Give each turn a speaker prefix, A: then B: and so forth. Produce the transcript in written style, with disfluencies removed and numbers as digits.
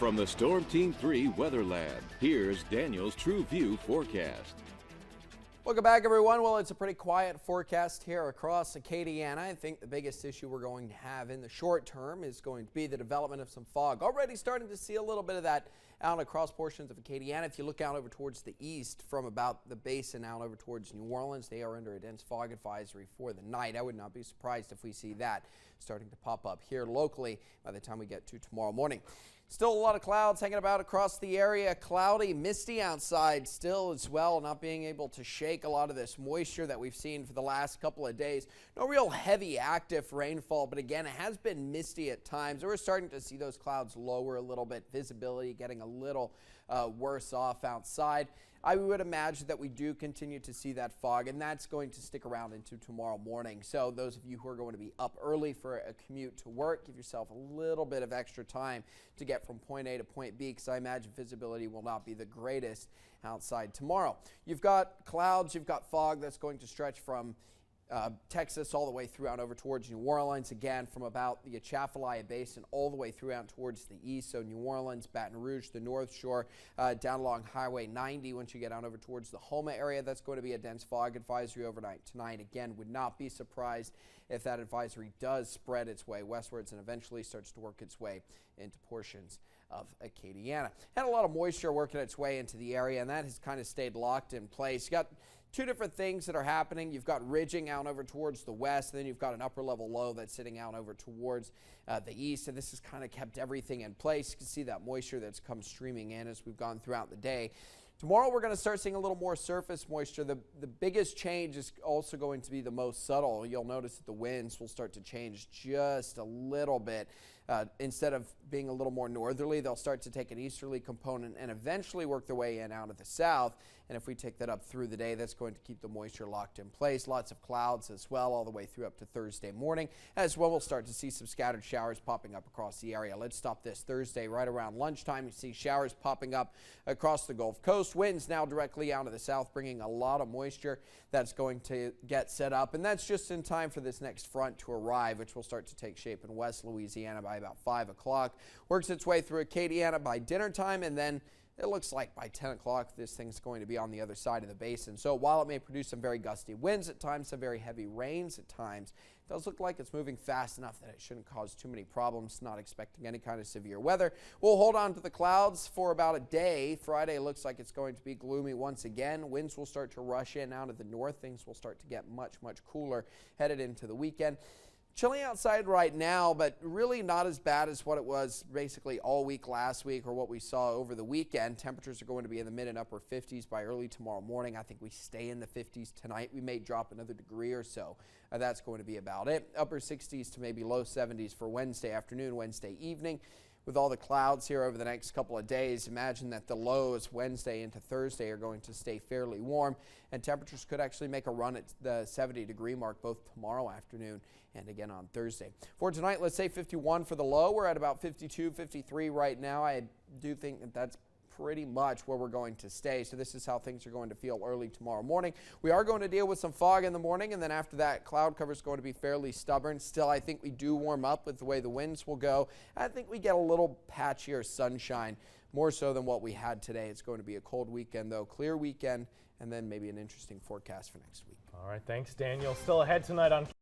A: From the Storm Team 3 Weather Lab, here's Daniel's True View forecast.
B: Welcome back, everyone. Well, it's a pretty quiet forecast here across Acadiana. I think the biggest issue we're going to have in the short term is going to be the development of some fog. Already starting to see a little bit of that out across portions of Acadiana. If you look out over towards the east from about the basin out over towards New Orleans, they are under a dense fog advisory for the night. I would not be surprised if we see that starting to pop up here locally by the time we get to tomorrow morning. Still a lot of clouds hanging about across the area. Cloudy, misty outside still as well, not being able to shake a lot of this moisture that we've seen for the last couple of days. No real heavy active rainfall, but again, it has been misty at times. We're starting to see those clouds lower a little bit, visibility getting a little worse off outside. I would imagine that we do continue to see that fog, and that's going to stick around into tomorrow morning. So those of you who are going to be up early for a commute to work, give yourself a little bit of extra time to get from point A to point B, because I imagine visibility will not be the greatest outside tomorrow. You've got clouds, you've got fog that's going to stretch from Texas all the way through out over towards New Orleans, again from about the Atchafalaya Basin all the way through out towards the east. So New Orleans, Baton Rouge, the North Shore, down along Highway 90. Once you get out over towards the Houma area, that's going to be a dense fog advisory overnight tonight. Again, would not be surprised if that advisory does spread its way westwards and eventually starts to work its way into portions of Acadiana. Had a lot of moisture working its way into the area, and that has kind of stayed locked in place. You got two different things that are happening. You've got ridging out over towards the west, and then you've got an upper level low that's sitting out over towards the east, and this has kind of kept everything in place. You can see that moisture that's come streaming in as we've gone throughout the day. Tomorrow we're going to start seeing a little more surface moisture. The biggest change is also going to be the most subtle. You'll notice that the winds will start to change just a little bit. Instead of being a little more northerly, they'll start to take an easterly component and eventually work their way in out of the south. And if we take that up through the day, that's going to keep the moisture locked in place. Lots of clouds as well all the way through up to Thursday morning. As well, we'll start to see some scattered showers popping up across the area. Let's stop this Thursday right around lunchtime. You see showers popping up across the Gulf Coast. Winds now directly out of the south, bringing a lot of moisture that's going to get set up. And that's just in time for this next front to arrive, which will start to take shape in West Louisiana by about 5 o'clock. Works its way through Acadiana by dinner time, and then it looks like by 10 o'clock this thing's going to be on the other side of the basin. So while it may produce some very gusty winds at times, some very heavy rains at times, it does look like it's moving fast enough that it shouldn't cause too many problems. Not expecting any kind of severe weather. We'll hold on to the clouds for about a day. Friday looks like it's going to be gloomy once again. Winds will start to rush in out of the north. Things will start to get much cooler headed into the weekend. Chilly outside right now, but really not as bad as what it was basically all week last week or what we saw over the weekend. Temperatures are going to be in the mid and upper 50s by early tomorrow morning. I think we stay in the 50s tonight. We may drop another degree or so. That's going to be about it. Upper 60s to maybe low 70s for Wednesday afternoon, Wednesday evening. With all the clouds here over the next couple of days, imagine that the lows Wednesday into Thursday are going to stay fairly warm, and temperatures could actually make a run at the 70-degree mark both tomorrow afternoon and again on Thursday. For tonight, let's say 51 for the low. We're at about 52, 53 right now. I do think that that's pretty much where we're going to stay. So this is how things are going to feel early tomorrow morning. We are going to deal with some fog in the morning, and then after that, cloud cover is going to be fairly stubborn. Still, I think we do warm up with the way the winds will go. I think we get a little patchier sunshine, more so than what we had today. It's going to be a cold weekend, though, clear weekend, and then maybe an interesting forecast for next week.
C: All right, thanks, Daniel. Still ahead tonight on